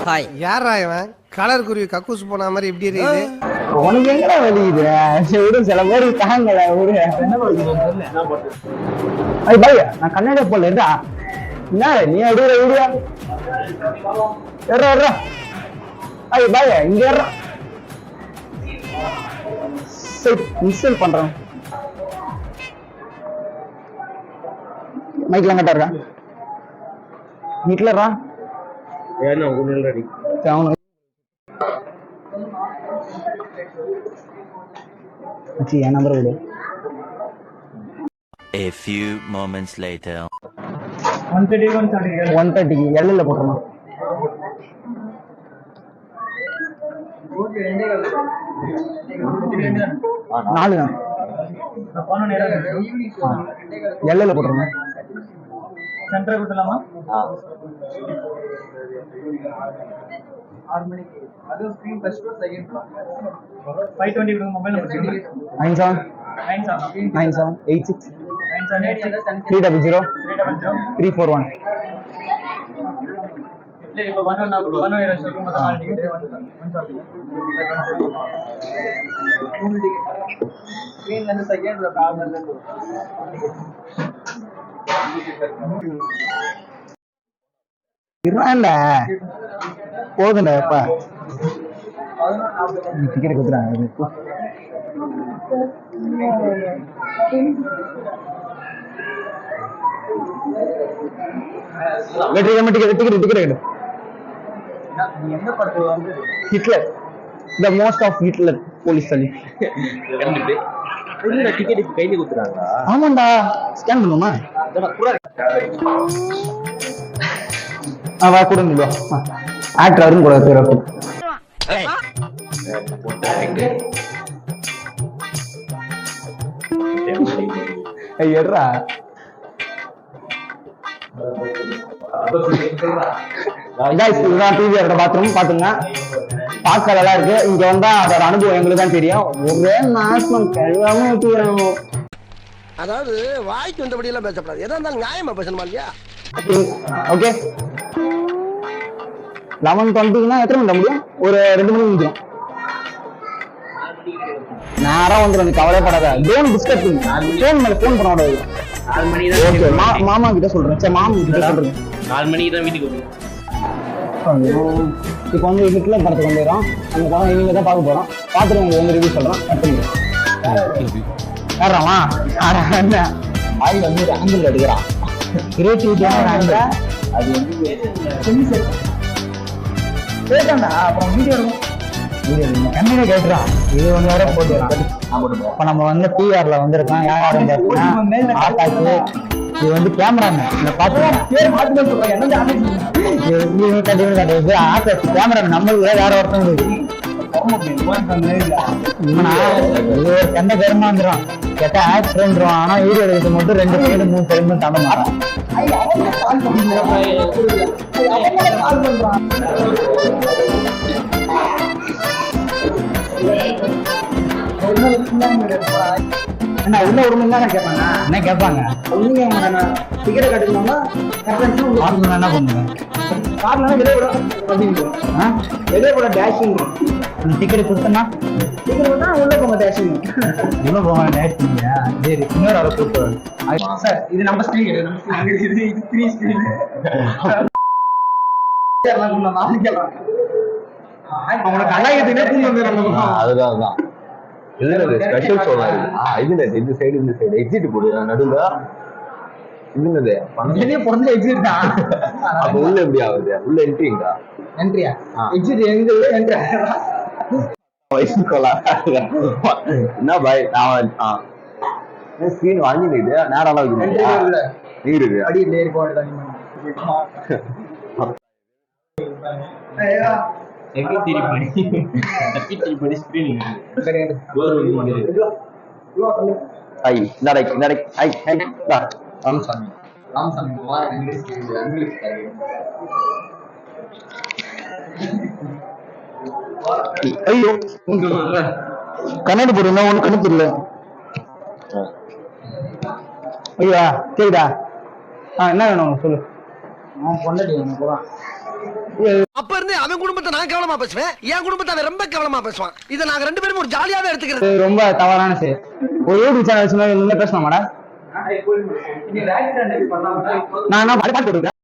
Hi. யாரா இவன் colour குருவி கக்கூஸ் போன மாதிரி இப்படி இருக்குது? உனக்கு எங்கடா வெளியுது? விடு, சில பேர் தாங்கல விடு. என்ன பண்ணுறது? பாய், நான் கண்ணாடி போல இருந்தா என்ன நீ அடிக்கிற வீடியோ ஏறா. ஐய் பாய், இங்க ஏறா. இன்ஸ்டால் பண்றேன். மைக்ல கட்டா இருக்கா? ஹிட்லரா? ஏன்னா உன்ன ரெடி. அவனு அச்சி என் நம்பர் கொடு. A few moments later. 130 எல்எல்ல போட்டுறணும். நாலு தான் எல்எல்ல போட்டுறணும். சென்டர் கொடுத்தலாமா? 6 மணிக்கு அது ஸ்கிரீன் ஃபர்ஸ்ட் செகண்ட் 520 கொடுங்க. மொபைல் நம்பர் சொல்லுங்க. 9786 9786 300 300 341. இல்ல இப்போ 11 சொல்லுங்க. மொத்தம் 4 டிக்கெட் 3 டிக்கெட் ஸ்கிரீன்ல இருந்து செகண்ட் கார்னர்ல இருந்து இருடா போதுண்டா அப்பா. டிக்கெட் கொடுத்துறாங்க. எந்த படத்துல வந்து Hitler the most of Hitler police சொல்லி டிக்கெட் கையில கொடுத்துறாங்களா? ஆமாண்டா, ஸ்கேன் பண்ணுமா? வா கொடுங்க. ஆக்டர் வரும் கூட எட்ரா டிவியோட பாத்ரூம் பாத்துங்க. பார்க்க நல்லா இருக்கு. இங்க வந்தா அதோட அனுபவம் எங்களுக்கு தான் தெரியும். ஒரே நாசம் கழுவாம ஊற்றுறாங்க. அதாவது வாய்க்கு வந்தபடி எல்லாம் பேசப்படாது. எதா இருந்தாலும் நியாயமா பேசணுமா இல்லையா? ஓகே 11:20க்குனா எத்தனை மணி முடியும்? ஒரு 2 மணிக்கு முடியும். நேரம் வந்துடும், கவலைப்படாத. டோன் டிஸ்டர்ப் ஃபோன் மேல ஃபோன் பண்ண விடாது. 4 மணி தான். ஓகே, மாமா கிட்ட சொல்றேன். சரி, மாமா கிட்ட சொல்றேன். 4 மணிக்கு தான் வீட்டுக்கு வருவோம். இப்போ வந்து ஹிட்லர் படத்துக்கு வந்துடுறோம். அந்த படம் இவங்க தான் பார்க்க போறோம். பார்த்துட்டு உங்களுக்கு வந்து ரிவ்யூ சொல்றோம். ஏறாமா என்ன ஆயில் வந்து ஒரு ஆங்கிள் எடுக்கிறான். கிரியேட்டிவிட்டியான ஆங்கிள் அது வந்து கேட்டாண்டா. அப்புறம் வீடியோ இருக்கும். வீடியோ கண்ணிலே கேட்டுறான். இது வந்து வேற போட்டுறான். இப்போ நம்ம வந்து பிஆர்ல வந்திருக்கோம். யாரும் ஆட்டாச்சு. இது வந்து கேமராமேன். இந்த பாத்து பேர் மாத்தி சொல்றாங்க. என்ன ஆட்டாச்சு கேமராமேன். நம்மளுக்கு வேற ஒருத்தவங்க கண்ட பெருமாந்துரும். கேட்டா ஆக்சிடென்ட்ரும். ஆனா வீடியோ எடுக்கிறது மட்டும் 2 சைடு 3 சைடு தாண்ட மாட்டான். என்ன உள்ள ஒரு மணி நேரம் கேட்பாங்க. என்ன கேட்பாங்க? டிக்கெட் கட்டணும்னா என்ன பண்ணுங்க? கார்ல வெளியே கூட டேஷிங். டிக்கெட் கொடுத்தனா டிக்கெட் கொடுத்தா உள்ள போங்க. டேஷிங் உள்ள போங்க. டேஷிங் சரி. இன்னொரு ஆளை கூப்பிட்டு சார், இது நம்ம ஸ்கிரீன். இது 3 ஸ்கிரீன். அவனுக்கு அழகத்தினே பூந்து வந்துடுறாங்க. அதுதான் இது ஸ்பெஷல் சொன்னாரு. இது இந்த சைடு எக்ஸிட் போடு நடுவுல. இதுனது பணமே பொறந்த எக்ஸிட் தான். அப்ப உள்ள எப்படி ஆகுது? உள்ள என்ட்ரிங்கா? என்ட்ரியா? எக்ஸிட் எங்க என்ட்ரி வயசுக்குள்ள என்ன பாய் நான் ஸ்கிரீன் வாங்கிட்டு நேரம் வைக்கணும். இருக்கு அடி நேர் போடுதா கண்ணாடி போடுங்க. ஒண்ணு கண்ணு தெரியல. ஓகேவா கேக்குதா என்ன வேணும் சொல்லு அவன் பொண்டாட்டி வேணும் போறான் அப்ப இருந்து அவன் குடும்பத்தை நான் கவனமா பேசுவேன், என் குடும்பத்தை அவன் ரொம்ப கவனமா பேசுவான். இதை நாங்க 2 பேரும் ஒரு ஜாலியாவே எடுத்துக்கிறது. இது ரொம்ப தவறான செயல். ஒரு யூடியூப் சேனல் வச்சு இந்த பேசலாம் மேடம். நான் என்ன பாட்டு போட்டுருக்கேன்.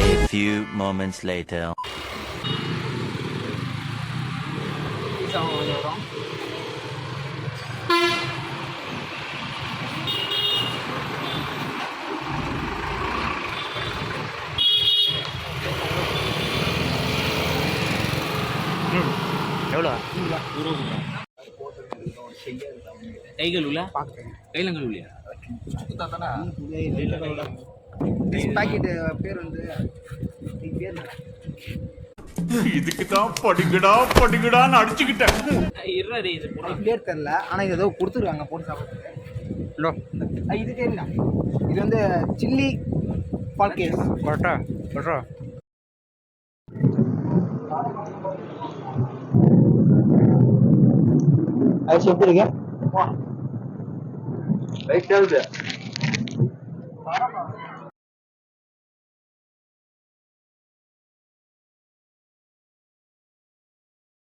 A few moments later. இதுக்கு தான் படிக்கடா படிக்கடான்னு அடிச்சுக்கிட்டேன். பேர் தெரியல ஆனா இது ஏதோ கொடுத்துருக்காங்க போட்டு சாப்பிடுறதுக்கு. இது தெரியல, இது வந்து சில்லி பால்கேஸ் பரோட்டா பரோட்டா. அது எப்படி இருக்கு? ரைட்